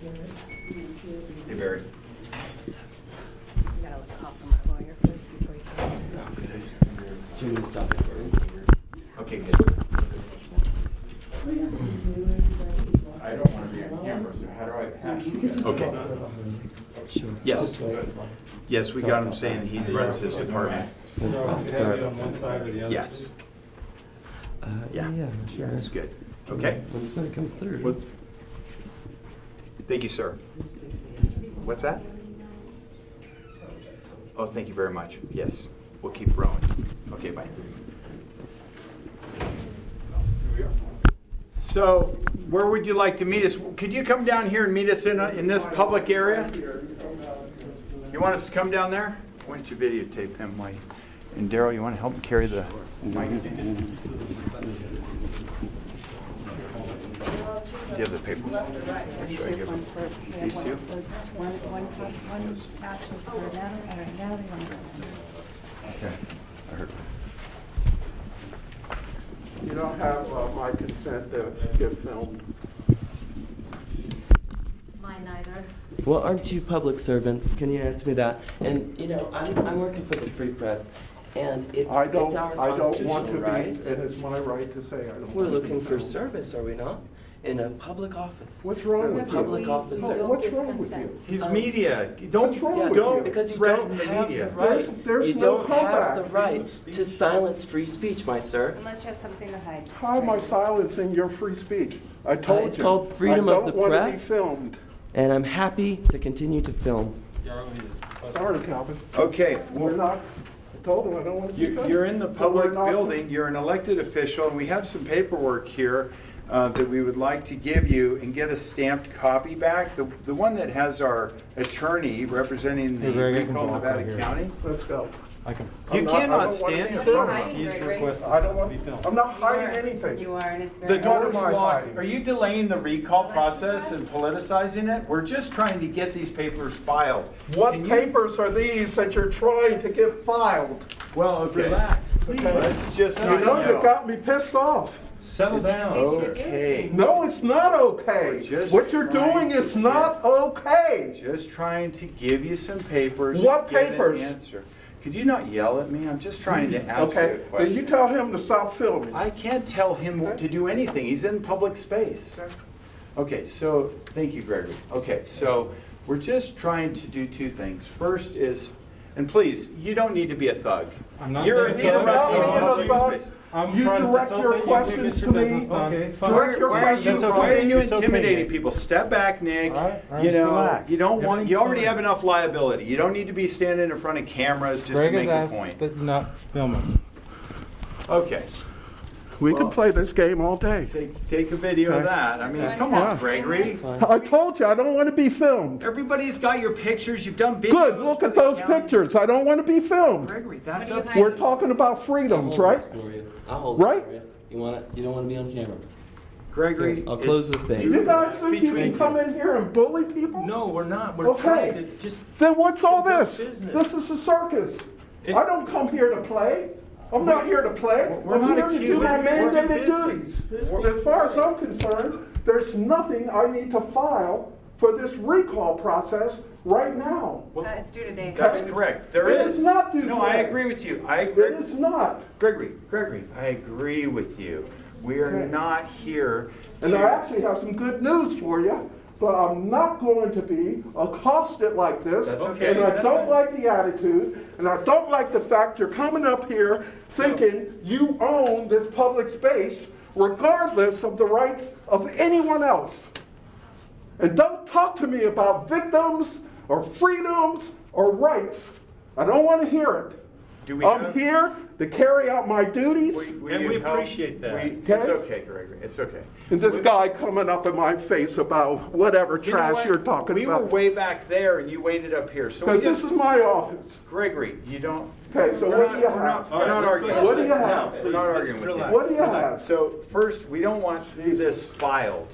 Hey, Barry. You gotta look off from our lawyer first before you talk to him. Jimmy Suffolk. Okay, good. I don't want to be on camera, so how do I pass you guys? Okay. Sure. Yes. Yes, we got him saying he runs his department. Sorry. On one side or the other? Yes. Yeah, Yeah, sure. that's good. Okay. When it comes through. Well, thank you, sir. What's that? Oh, thank you very much. Yes, we'll keep growing. Okay, bye. So, where would you like to meet us? Could you come down here and meet us in this public area? You want us to come down there? Why don't you videotape him, Mike? And Daryl, you want to help him carry the mic? Do you have the paper? Should I give them these two? One batch was for Natalie, one for Okay, I heard. You don't have my consent to get filmed. Mine neither. Well, aren't you public servants? Can you answer me that? And you know, I'm working for the Free Press, and it's our I don't want to constitutional right. be. It is my right to say I don't. We're want to looking be for filmed. service, are we not? In a public office. What's wrong with you? Public officer. No, what's wrong with you? He's media. Don't What's wrong Yeah, with don't you? because you threaten don't the have media. the right. There's You no don't have the comeback. right to silence free speech, my sir. Unless you have something to hide. How am I silencing your free speech? I told you. It's called freedom of the I don't want to be press. filmed. And I'm happy to continue to film. Sorry, Calvin. Okay, We're not. I told him I don't want to be filmed. you're in the So public we're not- building, you're an elected official, and we have some paperwork here that we would like to give you and get a stamped copy back. The one that has our attorney representing the Hey, Greg, I can recall walk right Nevada here. County. Let's go. I can. You I'm not- I cannot don't wanna stand be in filmed. front of him. He's Gregory. requested I don't to be want. filmed. I'm not You are, hiding anything. You are, and it's The very. door's What am I locked. hiding? Are you delaying the recall process and politicizing it? We're just trying to get these papers filed. What Can you- papers are these that you're trying to get filed? Well, okay. Relax, please. Let's just You not know, you yell. got me pissed off. Settle down. Okay. No, it's not okay. Just What you're trying doing to is not okay. Just trying to give you some papers. What and get papers? An answer. Could you not yell at me? I'm just trying to ask you a Okay, question. then you tell him to stop filming. I can't tell him to do anything. He's in public space. Okay, so thank you, Gregory. Okay, so we're just trying to do two things. First is, and please, you don't need to be a thug. I'm not You're being a It's thug. not interrupting being a public thug. space. I'm You trying to direct your facilitate you. questions Get to your me. business done. Okay, fine. Direct your Why are questions you, to why are me. you It's okay, intimidating Nick. people? Step back, Nick. All right, You just know, relax. you don't want. You Everything's already fine. have enough liability. You don't need to be standing in front of cameras just Greg to has make a asked point. that you're not filming. Okay, We Well- can play this game all day. take a video of Okay. that. I mean, Okay. come on, Gregory. I told you, I don't want to be filmed. Everybody's got your pictures. You've done videos. Good, look for at the those county. pictures. I don't want to be filmed. Gregory, that's What are up you to you. We're talking about freedoms, I'll hold right? this for you. I'll hold Right? it for you. You want it? You don't want to be on camera. Gregory, Here, I'll close it's- the thing. You guys think you between can come in here and bully people? No, we're not. We're trying to Okay. just. Then what's all Conduct this? business. This is a circus. It- I don't come here to play. I'm not here to play. We're I'm not here to do accusing my you of mandated business. duties. As far as I'm concerned, there's nothing I need to file for this recall process right now. It's due today. That's correct. There It is. is not due No, I today. agree with you. I agree. It is not. Gregory, I agree with you. We are Okay. not here And I to. actually have some good news for you, but I'm not going to be accosted like this. That's okay. And I That's don't fine. like the attitude, and I don't like the fact you're coming up here thinking you own this public space, regardless of the rights of anyone else. And don't talk to me about victims or freedoms or rights. I don't want to hear it. Do we I'm have- here to carry out my duties. And we appreciate that. It's Okay? okay, Gregory. It's okay. And this guy coming up in my face about whatever You know trash what? you're talking we about. were way back there, and you waited up here. So we Because just, this is my office. Gregory, you don't. Okay, so we're what not, do you we're have? not, we're not arguing. What do you have? We're not arguing with you. What do you have? So first, we don't want this filed.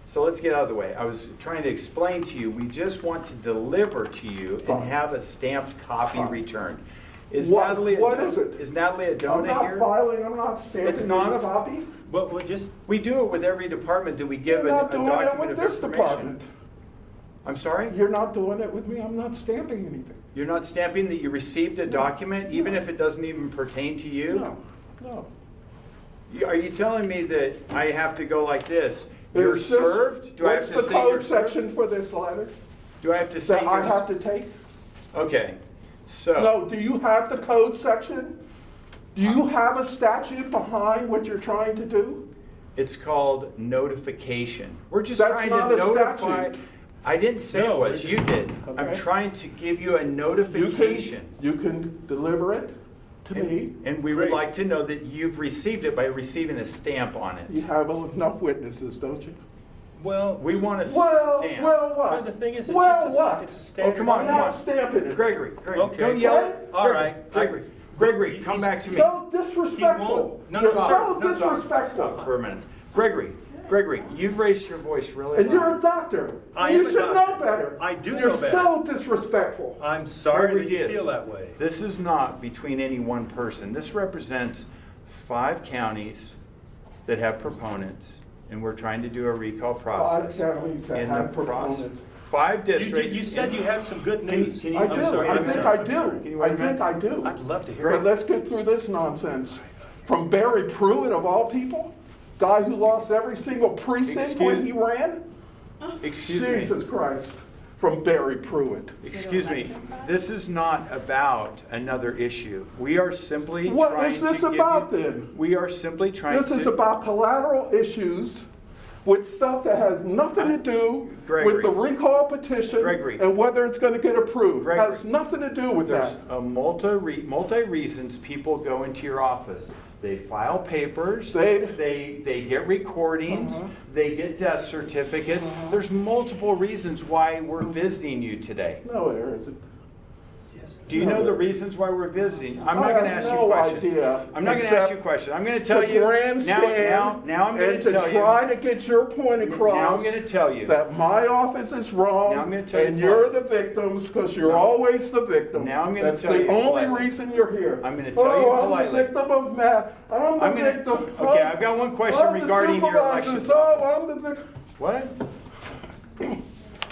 So let's get out of the way. I was trying to explain to you, we just want to deliver to you and Fine. have a stamped copy Fine. returned. Is What- Natalie what Adona, is it? Is Natalie I'm Adona not here? filing, I'm not stamping It's not any a- copy. But we'll just. We do it with every department that we give You're a not doing it document with of this information. department. I'm sorry? You're not doing it with me. I'm not stamping anything. You're not stamping that you received a document, even if it doesn't even pertain to you? No, no. Are you telling me that I have to go like this? You're Is this- served? Do I have What's to the say you're code served? section for this letter Do I have to say that I you're have to take? Okay, so. No, do you have the code section? Do you have a statute behind what you're trying to do? It's called notification. We're just That's trying not to a notify. statute. I didn't say No, it was, we're you just- did. I'm Okay. trying to give you a notification. You can deliver it to me. And we would Great. like to know that you've received it by receiving a stamp on You it. have enough witnesses, don't you? Well, We want a Well, stamp. well, what? Well, the thing is, it's well, just a- what? it's a standard- Oh, come on, I'm come not on. stamping it. Gregory, Okay. don't yell. Okay. All right. Gregory, come back to me. So disrespectful. No, You're stop. so No, stop. disrespectful. Stop for a minute. Gregory, you've raised your voice really And you're a loud. doctor. I You am a should know doctor. better. I do You're know better. so disrespectful. I'm sorry Gregory that you Diaz, feel that way. This is not between any one person. This represents 5 counties that have proponents, and we're trying to do a recall process. 5 counties that In have the process- proponents. 5 districts. You said you had some good news. Can you- I I'm do. sorry, I I'm think sorry. I Can you do. wait I a think minute? I do. I'd love to hear But it. let's get through this nonsense. From Barry Pruitt, of all people, guy who lost every single precinct when he ran. Excuse me. Jesus Christ. From Barry Pruitt. Excuse me. This is not about another issue. We are simply What trying is this to give about you- then? We are simply trying This to. is about collateral issues with stuff that has nothing to do Gregory. with the recall petition Gregory. and whether it's going to get approved. Gregory. Has nothing to do with There's that. a multi reasons people go into your office. They file papers, They- they get recordings, they get death certificates. There's multiple reasons why we're visiting you today. No, there isn't. Do you know the reasons why we're visiting? I'm not I going to have ask you no questions. idea, I'm not going to ask except you questions. I'm going to tell to you grandstand now I'm going and to to tell try you. to get your point across. Now I'm going to tell you. that my office is wrong Now I'm gonna tell you and you're the politely. victims because you're No. always the victims. Now I'm gonna That's tell the you only politely. reason you're here. I'm gonna tell you I'm politely. the victim of math. I'm the I'm gonna- victim. okay, I've got one question I'm the regarding your supervisor, election. So I'm the victim. What?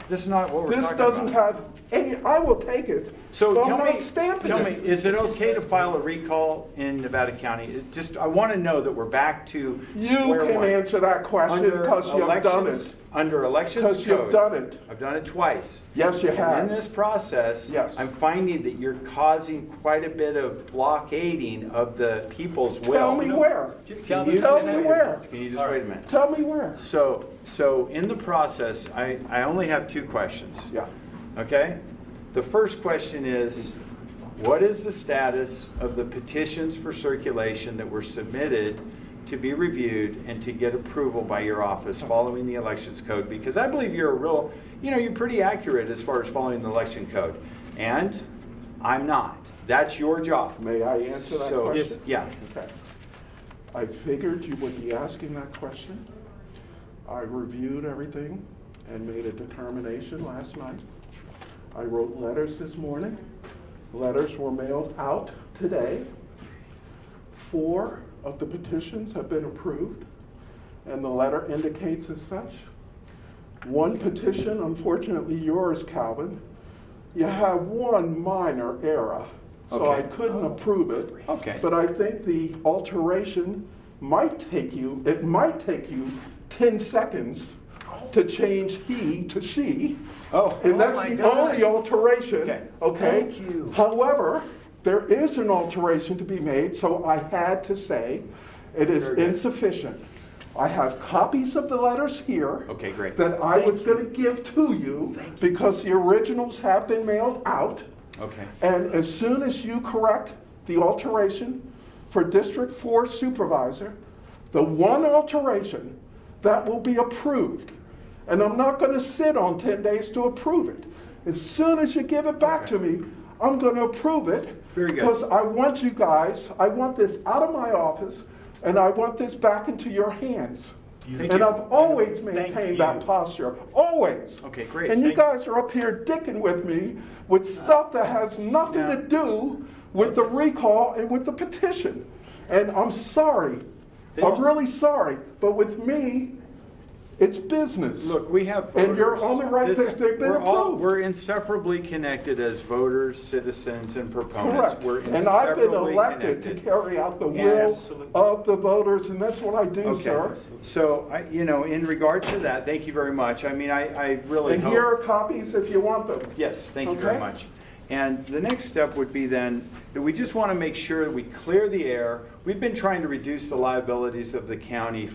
This is not what we're This talking doesn't about. have any. I will take it. So but tell I'm me, not stamping tell it. me, is it okay to file a recall in Nevada County? I want to know that we're back to You square can one. answer that question Under because you've done elections- it. Under elections Because you've code. done it. I've done it twice. Yes, you And have. in this process, Yes. I'm finding that you're causing quite a bit of blockading of the people's will. Tell me where. Can you Tell just me wait a where. minute? Can you just wait a minute? Tell me where. So in the process, I only have 2 questions. Yeah. Okay? The first question is, what is the status of the petitions for circulation that were submitted to be reviewed and to get approval by your office following the elections code? Because I believe you're you're pretty accurate as far as following the election code. And I'm not. That's your job. May I answer that So, question? yeah. Okay. I figured you would be asking that question. I reviewed everything and made a determination last night. I wrote letters this morning. Letters were mailed out today. 4 of the petitions have been approved, and the letter indicates as such. 1 petition, unfortunately yours, Calvin, you have 1 minor error, so Okay. I couldn't approve it. Okay. But I think the alteration might take you 10 seconds to change he to she. Oh, And oh that's my the God. only alteration. Okay. Thank you. However, there is an alteration to be made, so I had to say it is Very good. insufficient. I have copies of the letters here. Okay, great. That I was going to give to you because the originals have been mailed out. Okay. And as soon as you correct the alteration for District 4 Supervisor, the 1 alteration that will be approved, and I'm not going to sit on 10 days to approve it. As soon as you give it back to me, I'm going to approve it. Very good. Because I want you guys, I want this out of my office, and I want this back into your hands. Thank And you. I've always Thank maintained you. that posture. Always. Okay, great. And you Thank you. guys are up here dicking with me with stuff that has nothing Yeah. to do with the recall and with the petition. And I'm sorry. I'm really sorry. But with me, It's business. Look, we have voters. And you're on the right This- thing. They've been approved. We're inseparably connected as voters, citizens, and proponents. Correct. We're And I've been inseparably elected to connected. carry out the will Absolutely. of the voters, and that's what I do, Okay. sir. So, in regards to that, thank you very much. I mean, I really And hope. here are copies if you want them. Yes, thank you very Okay. much. And the next step would be then that we just want to make sure that we clear the air. We've been trying to reduce the liabilities of the county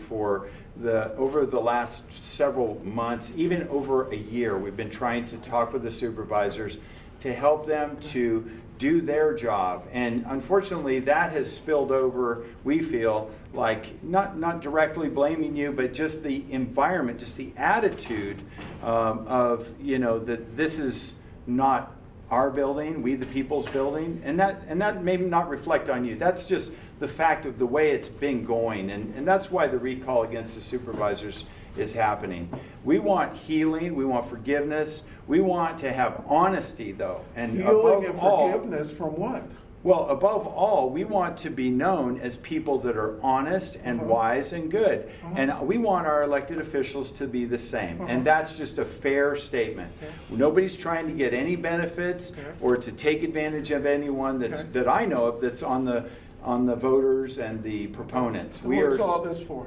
over the last several months, even over a year. We've been trying to talk with the supervisors to help them to do their job. And unfortunately, that has spilled over, we feel, like not directly blaming you, but just the environment, just the attitude of, that this is not our building, we the people's building, and that may not reflect on you. That's just the fact of the way it's been going, and that's why the recall against the supervisors is happening. We want healing, we want forgiveness, we want to have honesty, though, and Healing and above all, forgiveness from what? well, above all, we want to be known as people that are honest and wise and good. And we want our elected officials to be the same. And that's just a fair statement. Nobody's trying to get any benefits or to take advantage of anyone that I know of that's on the voters and the proponents. What's all this for?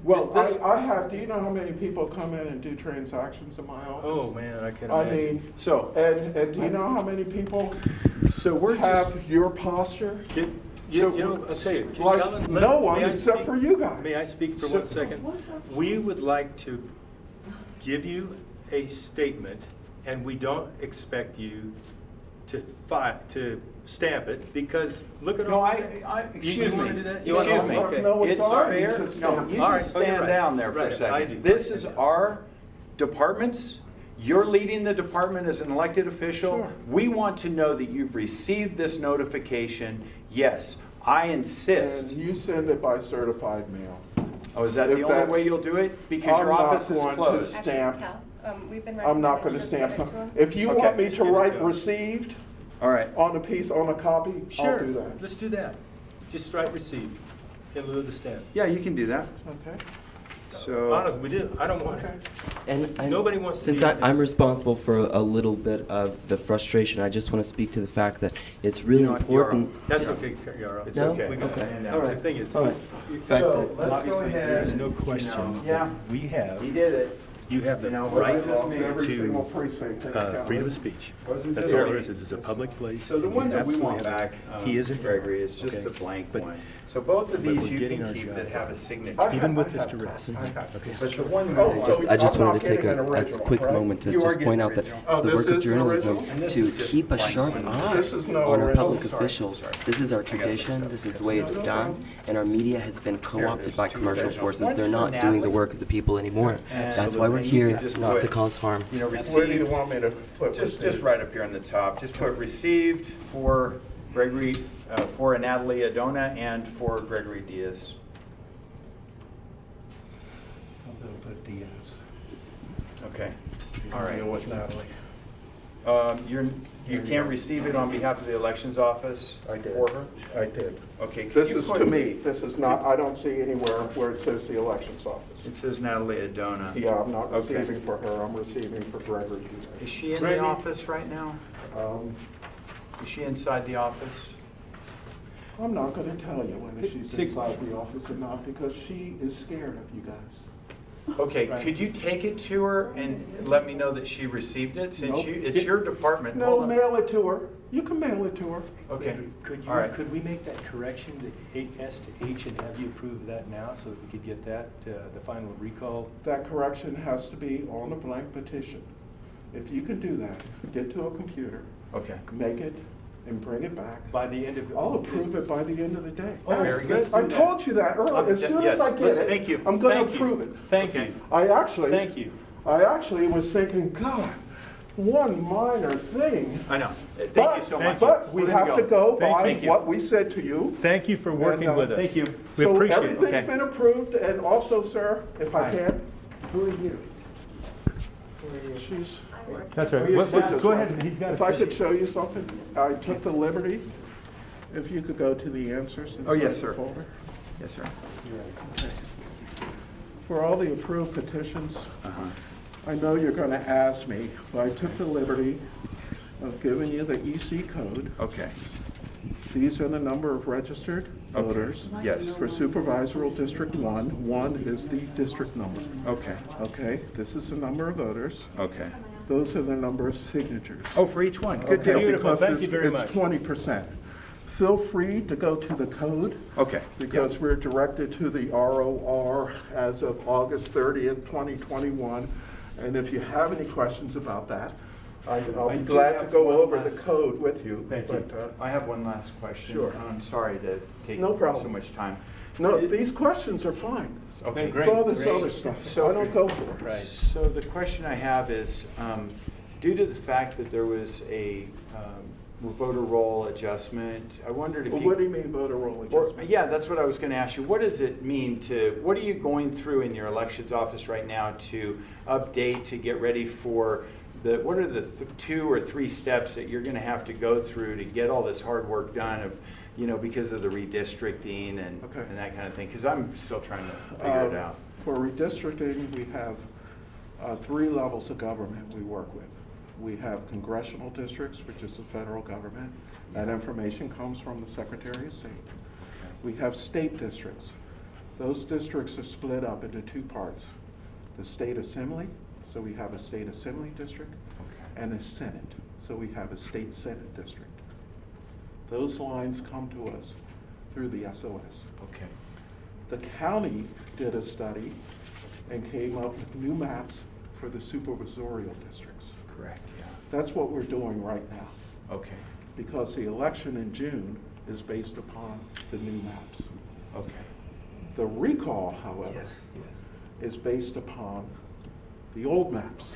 Well, this, I have, do you know how many people come in and do transactions in my office? oh man, I can I imagine. mean, so and do you know how many people we're just, have your posture? I'll tell you. can Like Helen, no one may I except speak- for you guys. May I speak for 1 second? We would like to give you a statement, and we don't expect you to stamp it, because look at all. excuse you me. wanna do that? Excuse me. Okay. No It's authority fair. to No, stamp. you All just right. Oh, you're stand right. down there for a Right, I second. do. This is our departments. You're leading the department as an elected official. Sure. We want to know that you've received this notification. Yes, I insist. And you send it by certified mail. Oh, is that if the only that's- way you'll do it? Because I'm your not office is going to closed. Actually, Stamp. Cal, we've been I'm not going recommending to stamp just give it something. to 'em. If you Okay. want me to Just give it write to 'em. received All right. on a piece, on a copy, Sure, I'll do that. let's do that. Just write receive in lieu of the stamp. Yeah, you can do that. Okay? So, Honestly, we do. I don't want it. And Nobody wants to since be- I'm responsible for a little bit of the frustration, I just want to speak to the fact that it's really know what, you're important. That's just- okay, Yara. It's No? okay. We got Okay. it. All right. The thing is, All right. you- Fact So, that- let's go obviously, ahead. there's no question Yeah. that we have, he did it. you have the You know, right what does this mean? Every to single precinct in the county. freedom of speech. Wasn't That's this all a- there is. It is a public place. So the You one that we absolutely want have back, it. He isn't Gregory, is just okay? the blank But one. So both of but these we're you getting our can keep job that have a done. signature. even with I this have duress. copies. I have Okay. But the one Oh, that is I just I'm wanted not to take getting a an original, quick right? moment to You are just point getting out that original. it's the this work of is the journalism original? And this to is just keep a blank sharp one. eye This is no on our original. public Sorry. officials. Sorry. This is our I got this tradition. stuff. This is the way it's done, and our media has been co-opted there's by two commercial originals. forces. One's They're for not doing the Natalie. work of the people anymore. And That's so why we're then you here, can just not to put, cause harm. Where do you received. want me to put Just this? right up here on the top. Just put received for Gregory, for Natalie Adona, and for Gregory Diaz. I'm going to put Diaz. Okay. All right. Deal with Natalie. You can't receive it on behalf of the elections office I did. for her? I did. Okay. could This you is put- to me. This is not, I don't see anywhere where it says the elections office. It says Natalie Adona. Yeah, I'm not Okay. receiving for her, I'm receiving for Gregory. Is she in the Gregory. office right now? Um, Is she inside the office? I'm not gonna tell you whether she's Six- inside the office or not, because she is scared of you guys. Okay, Right. could you take it to her and let me know that she received it, since Nope. it's your department? No, Hold on. mail it to her. You can mail it to her. Okay, Could all right. we make that correction, the S to H, and have you approve that now so that we could get that, the final recall? That correction has to be on a blank petition. If you can do that, get to a computer, Okay. make it, and bring it back. By the end of. I'll approve it by the end of the day. Oh, Very good. I told you that earlier. As soon as I get it, Thank you. I'm gonna Thank you. approve it. Thank Okay. you. I actually was thinking, God, one minor thing. I know. Thank you so much. But we We're have gonna to go by Thank you. what we said to you. Thank you for working And, with us. thank you. We So appreciate it. everything's Okay. been approved, and also, sir, if I Hi. can, Who are you? she's. That's Will right. you What- sit this Go way? ahead, he's got If I could show you something, I took the liberty, if you could go to the answers Oh, inside yes, the sir. folder. Yes, sir. For all the approved petitions, Uh-huh. I know you're going to ask me, but I took the liberty of giving you the EC code. Okay. These are the number of registered Okay. voters. Yes. For supervisory District 1, 1 is the district number. Okay. Okay, this is the number of voters. Okay. Those are the number of signatures. Oh, for each one. Good Okay, deal. Beautiful. because Thank you very it's much. 20%. Feel free to go to the code, Okay. because we're directed to the ROR as of August 30th, 2021. And if you have any questions about that, I'll I be do glad to have go one over the last- code with you. Thank you. but, I have one last question. Sure. I'm sorry to take No problem. so much time. No, these questions are fine. Okay, It's all this great. other stuff, So- I don't go for. Right. So the question I have is, due to the fact that there was a voter roll adjustment, I wondered if Well, you... what do you mean voter roll Or- adjustment? Yeah, that's what I was going to ask you. What does it mean what are you going through in your elections office right now to update, to get ready for what are the 2 or 3 steps that you're going to have to go through to get all this hard work done because of the redistricting and Okay. that kind of thing? Because I'm still trying to figure it out. For redistricting, we have 3 levels of government we work with. We have congressional districts, which is the federal government. That information comes from the Secretary of State. We have state districts. Those districts are split up into 2 parts. The state assembly, so we have a state assembly district, and a senate, so we have a state senate district. Those lines come to us through the SOS. Okay. The county did a study and came up with new maps for the supervisorial districts. Correct, yeah. That's what we're doing right now, Okay. because the election in June is based upon the new maps. Okay. The recall, however, Yes. is based upon the old maps.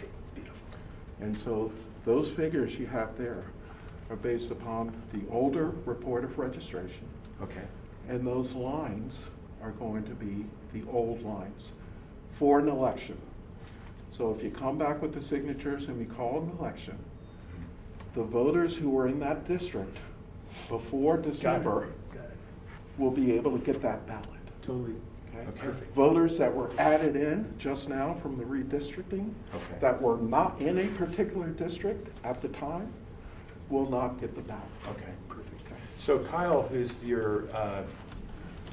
And so those figures you have there are based upon the older report of registration, Okay. and those lines are going to be the old lines for an election. So if you come back with the signatures and we call an election, the voters who were in that district before December will be able to get that ballot. Totally. Okay? Perfect. Voters that were added in just now from the redistricting, Okay. that were not in a particular district at the time, will not get the ballot. Okay, perfect. So Kyle, who's your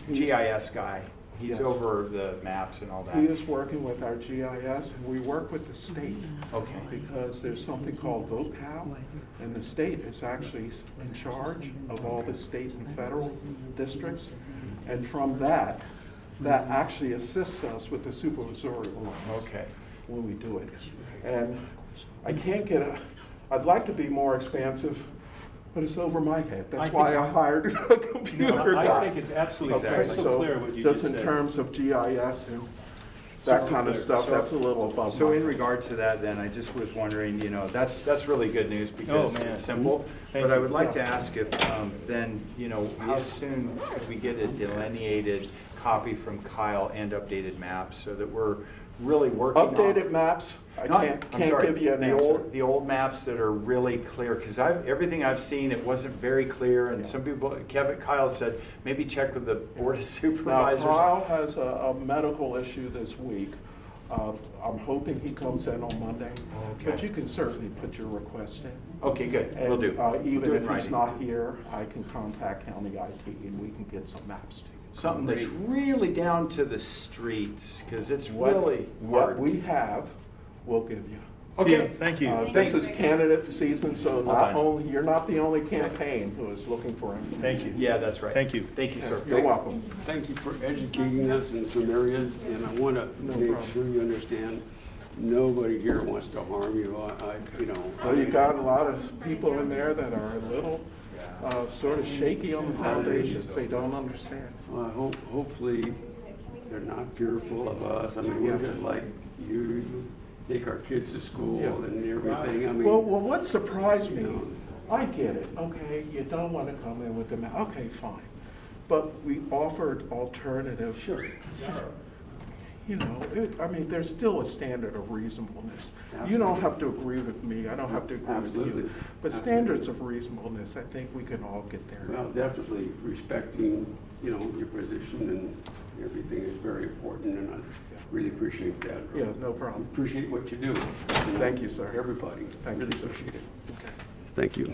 He's- GIS guy, he's Yes. over the maps and all that? He is working with our GIS, and we work with the state. Okay. Because there's something called VotePal, and the state is actually in charge of all the state and federal districts. And from that actually assists us with the supervisorial lines. Okay. When we do it. And I can't I'd like to be more expansive, but it's over my head. I That's why think- I hired a computer I guy. think it's absolutely Okay, crystal so clear what you just just in said. terms of GIS and that Crystal kind of clear. stuff, So- that's a little above So my in head. regard to that, then, I just was wondering, that's really good news because man. it's simple. Thank But I you. would like to ask if, then, how soon could we get a delineated copy from Kyle and updated maps so that we're really working on... Updated maps, I I'm can't sorry, give you an the answer. The old maps that are really clear, because everything I've seen, it wasn't very clear, and Yeah. some people, Kyle said, maybe check with the Board of Now, Supervisors. Kyle has a medical issue this week. I'm hoping he comes in on Monday, but Okay. you can certainly put your request in. Okay, good, we'll And, do. We'll do even it if in he's writing. not here, I can contact county IT and we can get some maps to you. Something that's really down to the streets, because it's What- really What hard. we have, we'll give you. Okay. Thank you. This is candidate season, so not on. only, you're not the only campaign who is looking for information. Thank you. Yeah, that's right. Thank you. Thank you, sir. You're welcome. Thank you for educating us in some areas, and I want to No make problem. sure you understand, nobody here wants to harm you. Well, you got a lot of people in there that are a little sort of shaky on the foundations. They don't understand. Hopefully, they're not fearful of us. I mean, we're Yeah. just like you, take our kids to school Yeah. and everything. I mean, Well, what surprised me, I get it, okay, you don't want to come in with the, okay, fine. But we offered alternatives. Sure. I mean, there's still a standard of reasonableness. You don't have to agree with me, I don't have to agree with you. Absolutely. But standards of reasonableness, I think we can all get there. well, definitely respecting, your position everything is very important, and I really appreciate that. Yeah, no problem. Appreciate what you do. Thank you, sir. Everybody. Thank Really you, sir. appreciate it. Thank you.